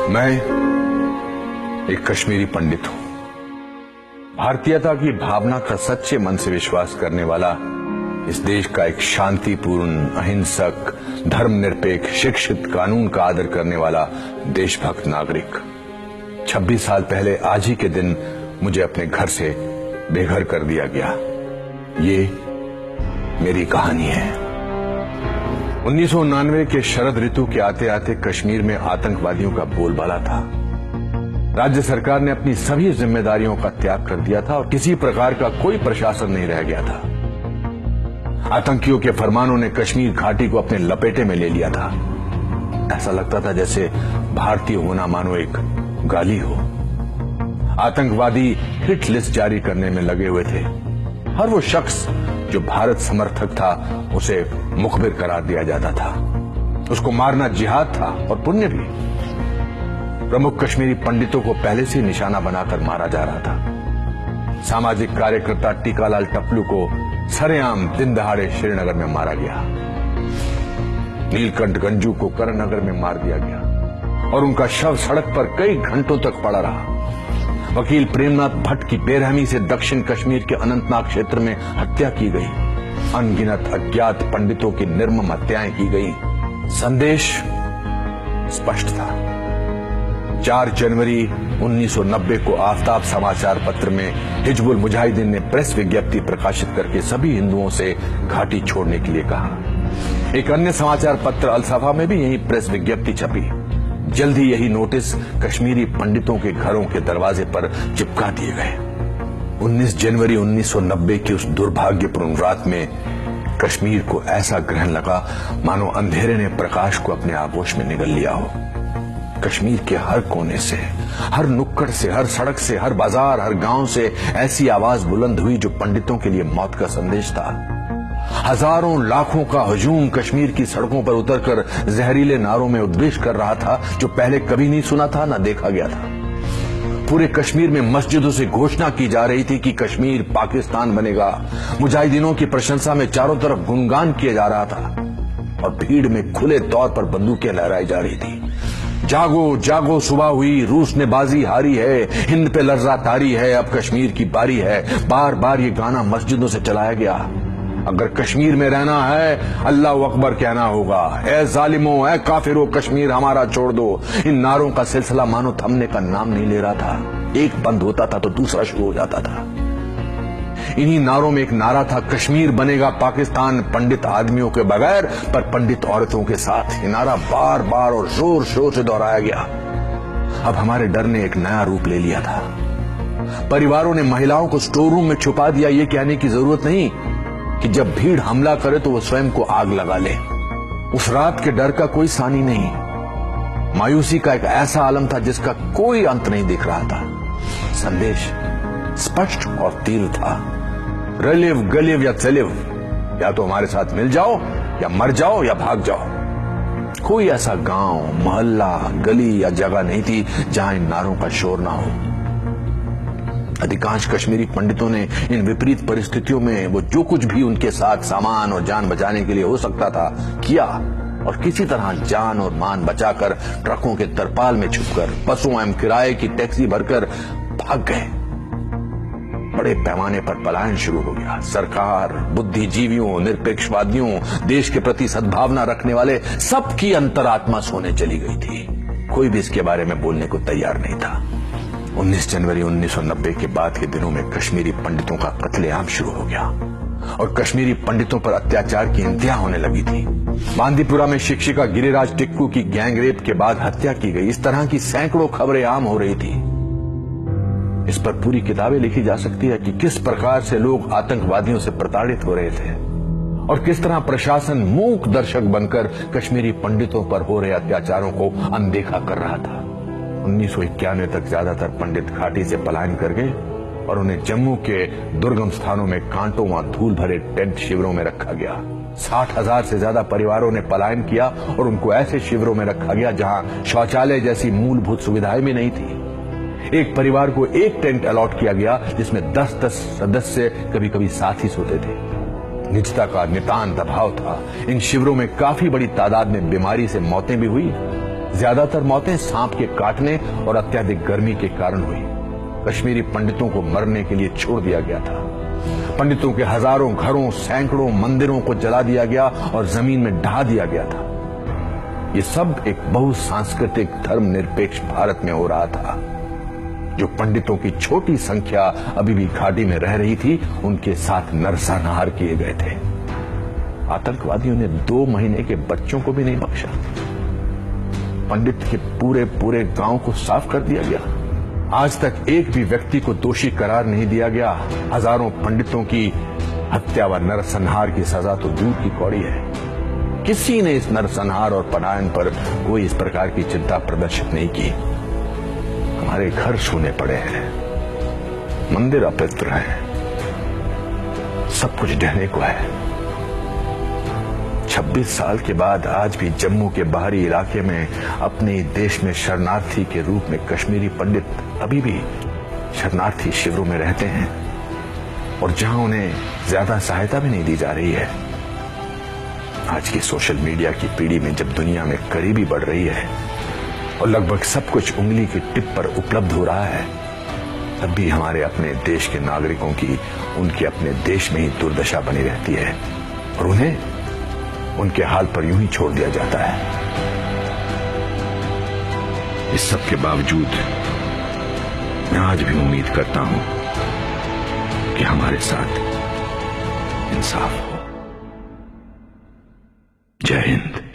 मैं एक कश्मीरी पंडित हूं। भारतीयता की भावना का सच्चे मन से विश्वास करने वाला, इस देश का एक शांतिपूर्ण, अहिंसक, धर्मनिरपेक्ष, शिक्षित, कानून का आदर करने वाला देशभक्त नागरिक। 26 साल पहले आज ही के दिन मुझे अपने घर से बेघर कर दिया गया। ये मेरी कहानी है। 1999 के शरद ऋतु के आते आते कश्मीर में आतंकवादियों का बोलबाला था। राज्य सरकार ने अपनी सभी जिम्मेदारियों का त्याग कर दिया था और किसी प्रकार का कोई प्रशासन नहीं रह गया था। आतंकियों के फरमानों ने कश्मीर घाटी को अपने लपेटे में ले लिया था। ऐसा लगता था जैसे भारतीय होना मानो एक गाली हो। आतंकवादी हिट लिस्ट जारी करने में लगे हुए थे। हर वो शख्स जो भारत समर्थक था उसे मुखबिर करार दिया जाता था। उसको मारना जिहाद था और पुण्य भी। प्रमुख कश्मीरी पंडितों को पहले से निशाना बनाकर मारा जा रहा था। सामाजिक कार्यकर्ता टीकालाल टपलू को सरेआम दिन दहाड़े श्रीनगर में मारा गया। नीलकंठ गंजू को करणनगर में मार दिया गया और उनका शव सड़क पर कई घंटों तक पड़ा रहा। वकील प्रेमनाथ भट्ट की बेरहमी से दक्षिण कश्मीर के अनंतनाग क्षेत्र में हत्या की गई। अनगिनत अज्ञात पंडितों की निर्मम हत्याएं की गई। संदेश स्पष्ट था। 4 जनवरी 1990 को आफ्ताब समाचार पत्र में हिजबुल मुजाहिदीन ने प्रेस विज्ञप्ति प्रकाशित करके सभी हिंदुओं से घाटी छोड़ने के लिए कहा। एक अन्य समाचार पत्र अल-सफा में भी यही प्रेस विज्ञप्ति छपी। जल्द ही यही नोटिस कश्मीरी पंडितों के घरों के दरवाजे पर चिपका दिए गए। 19 जनवरी 1990 की उस दुर्भाग्यपूर्ण रात में कश्मीर को ऐसा ग्रहण लगा मानो अंधेरे ने प्रकाश को अपने आगोश में निगल लिया हो। कश्मीर के हर कोने से, हर नुक्कड़ से, हर सड़क से, हर बाजार, हर गांव से ऐसी आवाज बुलंद हुई जो पंडितों के लिए मौत का संदेश था। हजारों लाखों का हजूम कश्मीर की सड़कों पर उतरकर जहरीले नारों में उद्वेष कर रहा था जो पहले कभी नहीं सुना था, न देखा गया था। पूरे कश्मीर में मस्जिदों से घोषणा की जा रही थी कि कश्मीर पाकिस्तान बनेगा। मुजाहिदीनों की प्रशंसा में चारों तरफ गुणगान किया जा रहा था और भीड़ में खुले तौर पर बंदूकें लहराई जा रही थी। जागो जागो, सुबह हुई, रूस ने बाजी हारी है, हिंद पे लर्जा तारी है, अब कश्मीर की बारी है। बार बार ये गाना मस्जिदों से चलाया गया। अगर कश्मीर में रहना है अल्लाह अकबर कहना होगा। ए जालिमों, ए काफिरों, कश्मीर हमारा छोड़ दो। इन नारों का सिलसिला मानो थमने का नाम नहीं ले रहा था। एक बंद होता था तो दूसरा शुरू हो जाता था। इन्हीं नारों में एक नारा था, कश्मीर बनेगा पाकिस्तान पंडित आदमियों के बगैर पर पंडित औरतों के साथ। ये नारा बार बार और जोर शोर से दोहराया गया। अब हमारे डर ने एक नया रूप ले लिया था। परिवारों ने महिलाओं को स्टोर रूम में छुपा दिया, ये कहने की जरूरत नहीं कि जब भीड़ हमला करे तो वो स्वयं को आग लगा ले। उस रात के डर का कोई सानी नहीं। मायूसी का एक ऐसा आलम था जिसका कोई अंत नहीं दिख रहा था। संदेश स्पष्ट और तीव्र था, रलिव गलिव या चलिव, या तो हमारे साथ मिल जाओ या मर जाओ या भाग जाओ। कोई ऐसा गांव, मोहल्ला, गली या जगह नहीं थी जहां इन नारों का शोर ना हो। अधिकांश कश्मीरी पंडितों ने इन विपरीत परिस्थितियों में वो जो कुछ भी उनके साथ सामान और जान बचाने के लिए हो सकता था किया और किसी तरह जान और मान बचाकर ट्रकों के तरपाल में छुपकर बसों एवं किराए की टैक्सी भरकर भाग गए। बड़े पैमाने पर पलायन शुरू हो गया। सरकार, बुद्धिजीवियों, निरपेक्षवादियों, देश के प्रति सद्भावना रखने वाले सबकी अंतरात्मा सोने चली गई थी। कोई भी इसके बारे में बोलने को तैयार नहीं था। 19 जनवरी 1990 के बाद के दिनों में कश्मीरी पंडितों का कत्लेआम शुरू हो गया और कश्मीरी पंडितों पर अत्याचार की इंतहा होने लगी थी। बांदीपुरा में शिक्षिका गिरिराज टिक्कू की गैंगरेप के बाद हत्या की गई। इस तरह की सैकड़ों खबरें आम हो रही थी। इस पर पूरी किताबें लिखी जा सकती है कि किस प्रकार से लोग आतंकवादियों से प्रताड़ित हो रहे थे और किस तरह प्रशासन मूक दर्शक बनकर कश्मीरी पंडितों पर हो रहे अत्याचारों को अनदेखा कर रहा था। 1991 तक ज्यादातर पंडित घाटी से पलायन कर गए और उन्हें जम्मू के दुर्गम स्थानों में कांटों व धूल भरे टेंट शिविरों में रखा गया। 60,000 से ज्यादा परिवारों ने पलायन किया और उनको ऐसे शिविरों में रखा गया जहां शौचालय जैसी मूलभूत सुविधाएं भी नहीं थी। एक परिवार को एक टेंट अलॉट किया गया जिसमें 10-10 सदस्य कभी कभी साथ ही सोते थे। निजता का नितांत अभाव था। इन शिविरों में काफी बड़ी तादाद में बीमारी से मौतें भी हुई। ज्यादातर मौतें सांप के काटने और अत्यधिक गर्मी के कारण हुई। कश्मीरी पंडितों को मरने के लिए छोड़ दिया गया था। पंडितों के हजारों घरों, सैकड़ों मंदिरों को जला दिया गया और जमीन में ढहा दिया गया था। ये सब एक बहुसांस्कृतिक धर्मनिरपेक्ष भारत में हो रहा था। जो पंडितों की छोटी संख्या अभी भी घाटी में रह रही थी, उनके साथ नरसंहार किए गए थे। आतंकवादियों ने 2 महीने के बच्चों को भी नहीं बख्शा। पंडित के पूरे पूरे गांव को साफ कर दिया गया। आज तक एक भी व्यक्ति को दोषी करार नहीं दिया गया। हजारों पंडितों की हत्या व नरसंहार की सजा तो दूर की कौड़ी है। किसी ने इस नरसंहार और पलायन पर कोई इस प्रकार की चिंता प्रदर्शित नहीं की। हमारे घर सूने पड़े हैं, मंदिर अपवित्र हैं, सब कुछ ढहने को है। 26 साल के बाद आज भी जम्मू के बाहरी इलाके में अपने देश में शरणार्थी के रूप में कश्मीरी पंडित अभी भी शरणार्थी शिविरों में रहते हैं, और जहां उन्हें ज्यादा सहायता भी नहीं दी जा रही है। आज की सोशल मीडिया की पीढ़ी में जब दुनिया में करीबी बढ़ रही है और लगभग सब कुछ उंगली की टिप पर उपलब्ध हो रहा है, तब भी हमारे अपने देश के नागरिकों की उनके अपने देश में ही दुर्दशा बनी रहती है और उन्हें उनके हाल पर यूं ही छोड़ दिया जाता है। इस सब के बावजूद मैं आज भी उम्मीद करता हूं कि हमारे साथ इंसाफ हो। जय हिंद।